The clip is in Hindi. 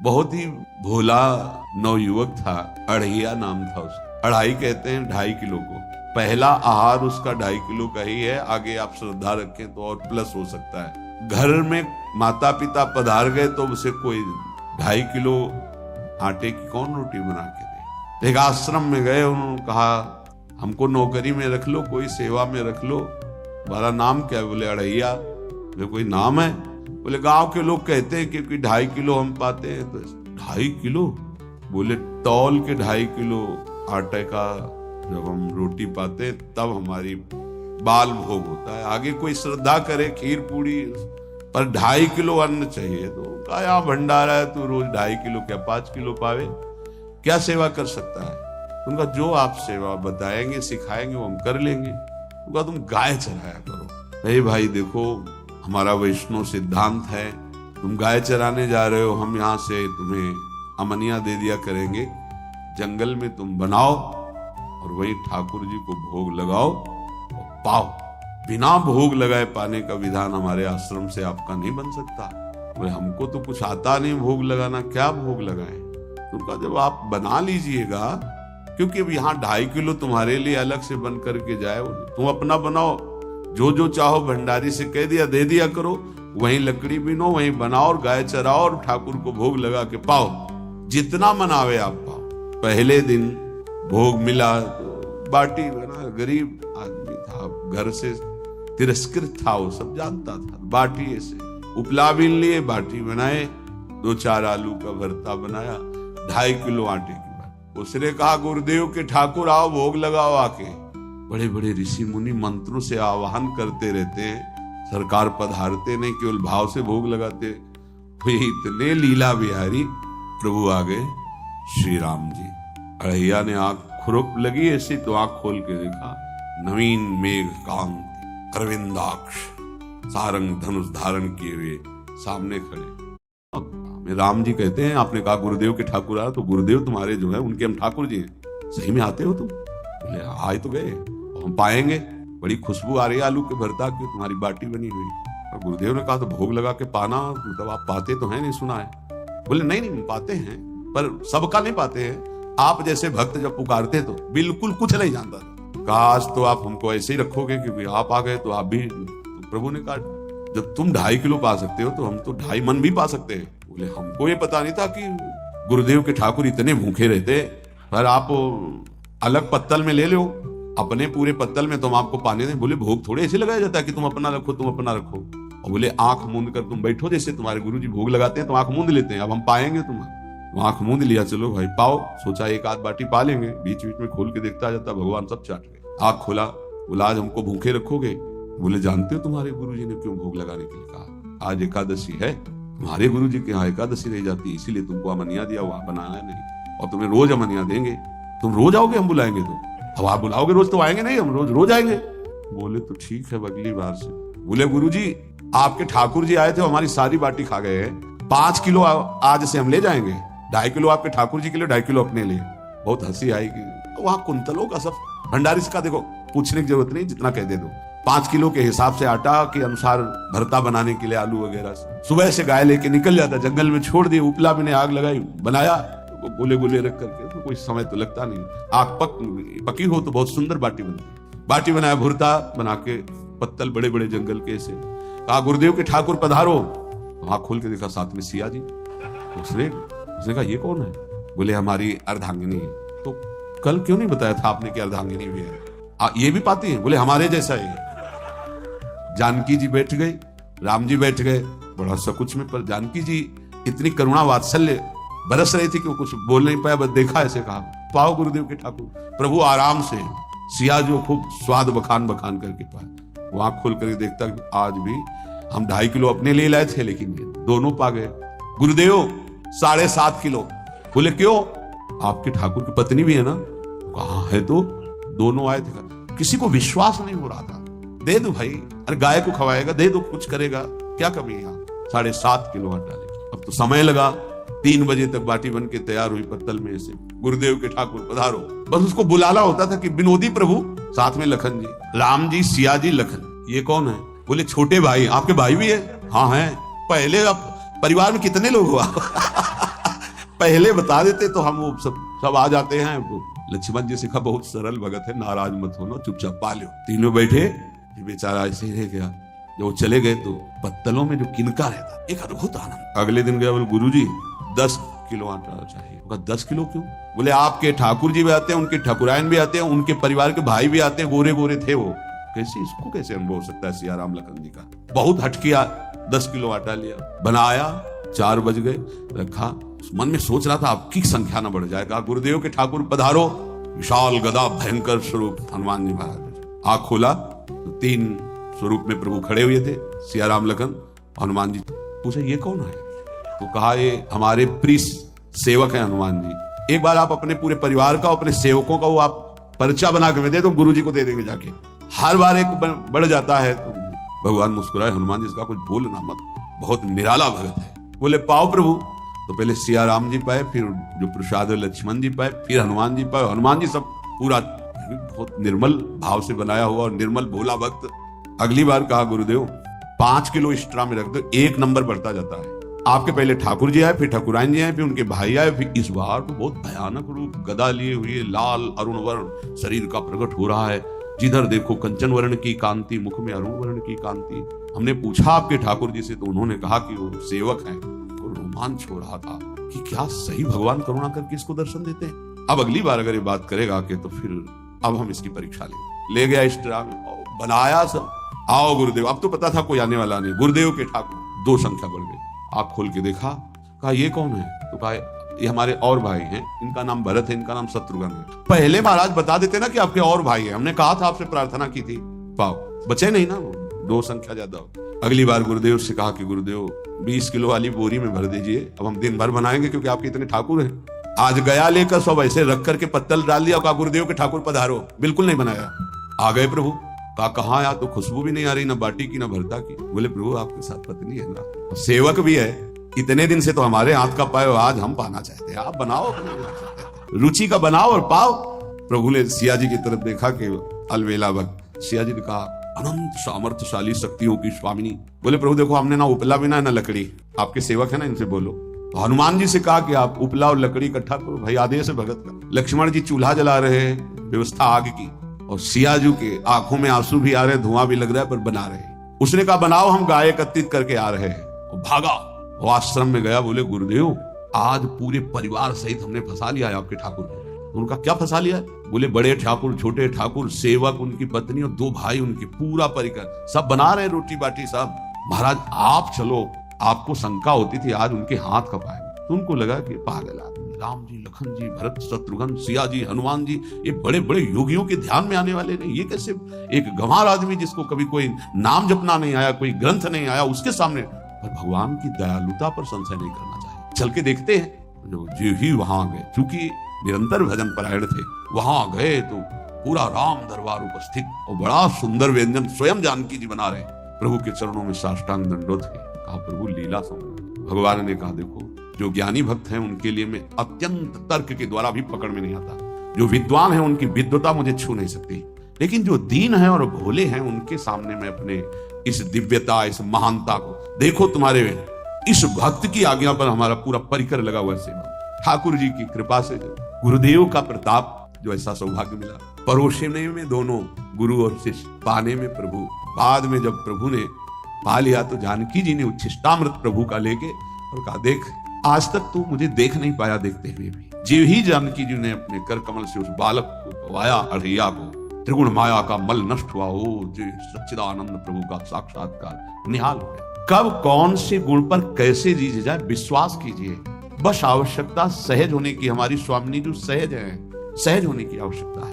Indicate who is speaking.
Speaker 1: बहुत ही भोला नवयुवक था, अढ़ैया नाम था उसका। अढ़ाई कहते हैं 2.5 किलो को। पहला आहार उसका 2.5 किलो का ही है, आगे आप श्रद्धा रखें तो और प्लस हो सकता है। घर में माता पिता पधार गए तो उसे कोई 2.5 किलो आटे की कौन रोटी बना के दे। एक आश्रम में गए, उन्होंने कहा हमको नौकरी में रख लो, कोई सेवा में रख लो, तुम्हारा नाम क्या है? बोले अढ़ैया। बोले कोई नाम है? बोले गांव के लोग कहते हैं क्योंकि 2.5 किलो हम पाते हैं। तो 2.5 किलो? बोले तौल के 2.5 किलो आटे का जब हम रोटी पाते हैं तब हमारी बाल भोग होता है। आगे कोई श्रद्धा करे खीर पूड़ी, पर 2.5 किलो अन्न चाहिए। तो कहा यहाँ भंडारा है, तो रोज 2.5 किलो क्या 5 किलो पावे, क्या सेवा कर सकता है? उनका जो आप सेवा बताएंगे सिखाएंगे वो हम कर लेंगे। उनका तुम गाय चराया करो। अरे भाई देखो, हमारा वैष्णव सिद्धांत है, तुम गाय चराने जा रहे हो, हम यहाँ से तुम्हें अमनिया दे दिया करेंगे, जंगल में तुम बनाओ और वही ठाकुर जी को भोग लगाओ और पाओ। बिना भोग लगाए पाने का विधान हमारे आश्रम से आपका नहीं बन सकता। बोले हमको तो कुछ आता नहीं भोग लगाना, क्या भोग लगाए? उनका जब आप बना लीजिएगा, क्योंकि अब यहाँ 2.5 किलो तुम्हारे लिए अलग से बन करके जाए, तुम अपना बनाओ, जो जो चाहो भंडारी से कह दिया दे दिया करो, वहीं लकड़ी बीनो, वहीं बनाओ और गाय चराओ और ठाकुर को भोग लगा के पाओ। जितना मनावे आप पाओ। पहले दिन भोग मिला तो बाटी बना, गरीब आदमी था, घर से तिरस्कृत था, वो सब जानता था। बाटी ऐसे उपला बीन लिए, बाटी बनाए, 2-4 आलू का भरता बनाया, 2.5 किलो आटे की बात। उसने कहा गुरुदेव के ठाकुर आओ भोग लगाओ आके। बड़े बड़े ऋषि मुनि मंत्रों से आवाहन करते रहते हैं, सरकार पधारते नहीं, केवल भाव से भोग लगाते। तो इतने लीला बिहारी प्रभु आ गए श्री राम जी। अढ़ैया ने आंख खुरक लगी ऐसी, तो आंख खोल के देखा, नवीन मेघ कांति अरविंदाक्ष, सारंग धनुष धारण किए हुए सामने खड़े। राम जी कहते हैं आपने कहा गुरुदेव के ठाकुर आ, तो गुरुदेव तुम्हारे जो है उनके हम ठाकुर जी हैं, सही में आते हो तुम? बोले आए तो गए, हम पाएंगे, बड़ी खुशबू आ रही है आलू के भरता की, तुम्हारी बाटी बनी हुई। और गुरुदेव ने कहा तो भोग लगा के पाना, मतलब आप पाते तो हैं, नहीं सुना है? बोले नहीं नहीं पाते हैं, पर सबका नहीं पाते हैं। आप जैसे भक्त जब पुकारते तो बिल्कुल कुछ नहीं जानता था। काश तो आप हमको ऐसे ही रखोगे कि आप आ गए तो आप भी। तो प्रभु ने कहा जब तुम 2.5 किलो पा सकते हो तो हम तो 2.5 मन भी पा सकते हैं। बोले हमको ये पता नहीं था कि गुरुदेव के ठाकुर इतने भूखे रहते, पर आप अलग पत्तल में ले लो, अपने पूरे पत्तल में तुम आपको पाने दें। बोले भोग थोड़े ऐसे लगाया जाता है कि तुम अपना रखो तुम अपना रखो। और बोले आंख मूंद कर तुम बैठो, जैसे तुम्हारे गुरुजी भोग लगाते हैं तो आंख मूंद लेते हैं, अब हम पाएंगे तुम्हें। तो आंख मूंद लिया, चलो भाई पाओ। सोचा एक आध बाटी पा लेंगे, बीच बीच में खोल के देखता जाता, भगवान सब चाट गए। आंख खोला, बोला आज हमको भूखे रखोगे? बोले जानते हो तुम्हारे गुरुजी ने क्यों भोग लगाने के लिए कहा? आज एकादशी है, तुम्हारे गुरुजी के यहाँ एकादशी रह जाती है, इसीलिए तुमको अमनिया दिया, वहां बनाना नहीं, और तुम्हें रोज अमनिया देंगे। तुम रोज आओगे हम बुलाएंगे तो? अब आप बुलाओगे रोज तो आएंगे नहीं, हम रोज रोज आएंगे। बोले तो ठीक है अगली बार से। बोले गुरुजी आपके ठाकुर जी आए थे, हमारी सारी बाटी खा गए हैं, 5 किलो आज से हम ले जाएंगे, 2.5 किलो आपके ठाकुर जी के लिए, 2.5 किलो अपने लिए। बहुत हंसी आएगी। वहां कुंतलों का सब भंडारी का देखो, पूछने की जरूरत नहीं, जितना कह दे दो। 5 किलो के हिसाब से आटा के अनुसार भरता बनाने के लिए आलू वगैरह सुबह से गाय लेके निकल जाता, जंगल में छोड़ दिए, उपला भी ने आग लगाई, बनाया, गोले गोले रख करके, तो कोई समय तो लगता नहीं। आग पकी हो तो बहुत सुंदर बाटी बनती। बाटी बनाया, भुरता बना के, पत्तल बड़े बड़े जंगल के से। कहा गुरुदेव के ठाकुर पधारो। आंख खोल के देखा साथ में सिया जी। उसने कहा ये कौन है? बोले हमारी अर्धांगिनी है। तो कल क्यों नहीं बताया था आपने कि अर्धांगिनी भी है? ये भी पाती है? बोले हमारे जैसा ही। जानकी जी बैठ गई, राम जी बैठ गए, बड़ा सकुच में, पर जानकी जी इतनी करुणा वात्सल्य बरस रही थी कि वो कुछ बोल नहीं पाया, बस देखा, ऐसे कहा पाओ गुरुदेव के ठाकुर। प्रभु आराम से, सिया जो खूब स्वाद बखान बखान करके पाए। वो आंख खोल कर देखता कि आज भी हम 2.5 किलो अपने लिए लाए थे, लेकिन ये दोनों पा गए। गुरुदेव 7.5 किलो। बोले क्यों? आपके ठाकुर की पत्नी भी है ना? कहाँ है? तो दोनों आए थे। किसी को विश्वास नहीं हो रहा था। दे दो भाई, अरे गाय को खवाएगा, दे दो, कुछ करेगा, क्या कमी है? 7.5 किलो आटा लेके। अब तो समय लगा, 3 बजे तक बाटी बन के तैयार हुई पत्तल में से। गुरुदेव के ठाकुर पधारो। बस उसको बुलाना होता था कि विनोदी प्रभु, साथ में लखन जी, राम जी, सिया जी, लखन। ये कौन है? बोले छोटे भाई। आपके भाई भी है? हाँ है। पहले अब परिवार में कितने लोग हुआ? पहले बता देते तो हम वो सब आ जाते हैं। लक्ष्मण जी से कहा बहुत सरल भगत है, नाराज मत होना, चुपचाप पा लो। तीनों बैठे, बेचारा ऐसे ही रह गया। जब वो चले गए तो पत्तलों में जो किनका रहता, एक अद्भुत आनंद। अगले दिन गया, बोले गुरुजी 10 किलो आटा चाहिए। 10 किलो क्यों? बोले आपके ठाकुर जी भी आते हैं, उनके ठाकुरायन भी आते हैं, उनके परिवार के भाई भी आते हैं, गोरे गोरे थे वो। कैसे इसको कैसे अनुभव हो सकता है सियाराम लखन जी का? बहुत हट किया, 10 किलो आटा लिया, बनाया, 4 बज गए, रखा। मन में सोच रहा था आपकी संख्या न बढ़ जाए। कहा गुरुदेव के ठाकुर पधारो। विशाल गदा भयंकर स्वरूप हनुमान जी महाराज। आंख खोला तो 3 स्वरूप में प्रभु खड़े हुए थे, सियाराम लखन। हनुमान जी पूछे ये कौन है? तो कहा ये हमारे प्रिय सेवक हैं हनुमान जी। एक बार आप अपने पूरे परिवार का, अपने सेवकों का वो आप पर्चा बना के दे तो गुरु जी को दे देंगे जाके। हर बार एक बढ़ जाता है। तो भगवान मुस्कुराए, हनुमान जी इसका कुछ बोलना मत, बहुत निराला भगत है। बोले पाओ प्रभु। तो पहले सियाराम जी पाए, फिर जो प्रसाद लक्ष्मण जी पाए, फिर हनुमान जी पाए। हनुमान जी सब पूरा बहुत निर्मल भाव से बनाया हुआ और निर्मल भोला भक्त। अगली बार कहा गुरुदेव 5 किलो एक्स्ट्रा में रख दो, 1 नंबर बढ़ता जाता है। आपके पहले ठाकुर जी आए, फिर ठाकुराइन जी आए, फिर उनके भाई आए, फिर इस बार तो बहुत भयानक रूप, गदा लिए हुए, लाल अरुण वर्ण शरीर का प्रकट हो रहा है। जिधर देखो कंचन वर्ण की कांति, मुख में अरुण वर्ण की कांति। हमने पूछा आपके ठाकुर जी से तो उन्होंने कहा कि वो सेवक हैं। तो रोमांच हो रहा था कि क्या सही भगवान करुणा करके इसको दर्शन देते हैं। अब अगली बार अगर ये बात करेगा कि तो फिर अब हम इसकी परीक्षा लेंगे। ले गया एक्स्ट्रा में, बनाया सब। आओ गुरुदेव। अब तो पता था कोई आने वाला नहीं। गुरुदेव के ठाकुर 2 संख्या बढ़ गई। आँख खोल के देखा, कहा ये कौन है? तो कहा ये हमारे और भाई हैं, इनका नाम भरत है, इनका नाम शत्रुघ्न है। पहले महाराज बता देते ना कि आपके और भाई हैं, हमने कहा था आपसे प्रार्थना की थी। पाओ बचे नहीं ना, 2 संख्या ज्यादा हो। अगली बार गुरुदेव से कहा कि गुरुदेव 20 किलो वाली बोरी में भर दीजिए, अब हम दिन भर बनाएंगे क्योंकि आपके इतने ठाकुर हैं। आज गया लेकर सब ऐसे रख करके पत्तल डाल दिया, कहा गुरुदेव के ठाकुर पधारो। बिल्कुल नहीं बनाया। आ गए प्रभु। कहा कहाँ यार, तो खुशबू भी नहीं आ रही, ना बाटी की ना भरता की। बोले प्रभु आपके साथ पत्नी है ना, सेवक भी है, इतने दिन से तो हमारे हाथ का पाए, आज हम पाना चाहते हैं, आप बनाओ, रुचि का बनाओ और पाओ। प्रभु ने सिया जी की तरफ देखा कि अलवेला भक्त। सिया जी ने कहा अनंत सामर्थ्यशाली शक्तियों की स्वामिनी। बोले प्रभु देखो हमने ना उपला बिना ना लकड़ी, आपके सेवक है ना, इनसे बोलो। तो हनुमान जी से कहा कि आप उपला और लकड़ी इकट्ठा करो, भाई आदेश है भगत का। लक्ष्मण जी चूल्हा जला रहे हैं, व्यवस्था आग की, और सियाजू के आंखों में आंसू भी आ रहे, धुआं भी लग रहा है, पर बना रहे। उसने कहा बनाओ, हम गाय एकत्रित करके आ रहे हैं। और भागा, वो आश्रम में गया। बोले गुरुदेव आज पूरे परिवार सहित हमने फंसा लिया है आपके ठाकुर को। उनका क्या फंसा लिया? बोले बड़े ठाकुर, छोटे ठाकुर, सेवक, उनकी पत्नी और 2 भाई उनके, पूरा परिकर सब बना रहे रोटी बाटी सब। महाराज आप चलो, आपको शंका होती थी आज उनके हाथ कब आएंगे। तो उनको लगा कि पागल आदमी, राम जी, लखन जी, भरत, शत्रुघ्न, सिया जी, हनुमान जी, ये बड़े बड़े योगियों के ध्यान में आने वाले नहीं, ये कैसे एक गंवार आदमी जिसको कभी कोई नाम जपना नहीं आया, कोई ग्रंथ नहीं आया, उसके सामने। पर भगवान की दयालुता पर संशय नहीं करना चाहिए। चल के देखते हैं। जो ही वहां गए, चूंकि निरंतर भजन परायण थे, वहां गए तो पूरा राम दरबार उपस्थित और बड़ा सुंदर व्यंजन स्वयं जानकी जी बना रहे। प्रभु के चरणों में साष्टांग दंडोत है। कहा प्रभु लीला समझ। भगवान ने कहा देखो जो ज्ञानी भक्त हैं उनके लिए मैं अत्यंत तर्क के द्वारा भी पकड़ में नहीं आता। जो विद्वान है उनकी विद्वता मुझे छू नहीं सकती, लेकिन जो दीन है और भोले हैं उनके सामने मैं अपने इस दिव्यता, इस महानता को देखो। तुम्हारे इस भक्त की आज्ञा पर हमारा पूरा परिकर लगा हुआ सेवा। ठाकुर जी की कृपा से, गुरुदेव का प्रताप, जो ऐसा सौभाग्य मिला। परोसने में दोनों गुरु और शिष्य, पाने में प्रभु। बाद में जब प्रभु ने पा लिया तो जानकी जी ने उच्छिष्टामृत प्रभु का लेके और कहा देख आज तक तू मुझे देख नहीं पाया देखते हुए भी। जीव ही जानकी जी ने अपने कर कमल से उस बालक को पवाया, अढ़ैया को। त्रिगुण माया का मल नष्ट हुआ, ओ जो सच्चिदानंद प्रभु का साक्षात्कार निहाल हो गया। कब कौन से गुण पर कैसे जी जाए विश्वास कीजिए, बस आवश्यकता सहज होने की। हमारी स्वामिनी जो सहज है, सहज होने की आवश्यकता है।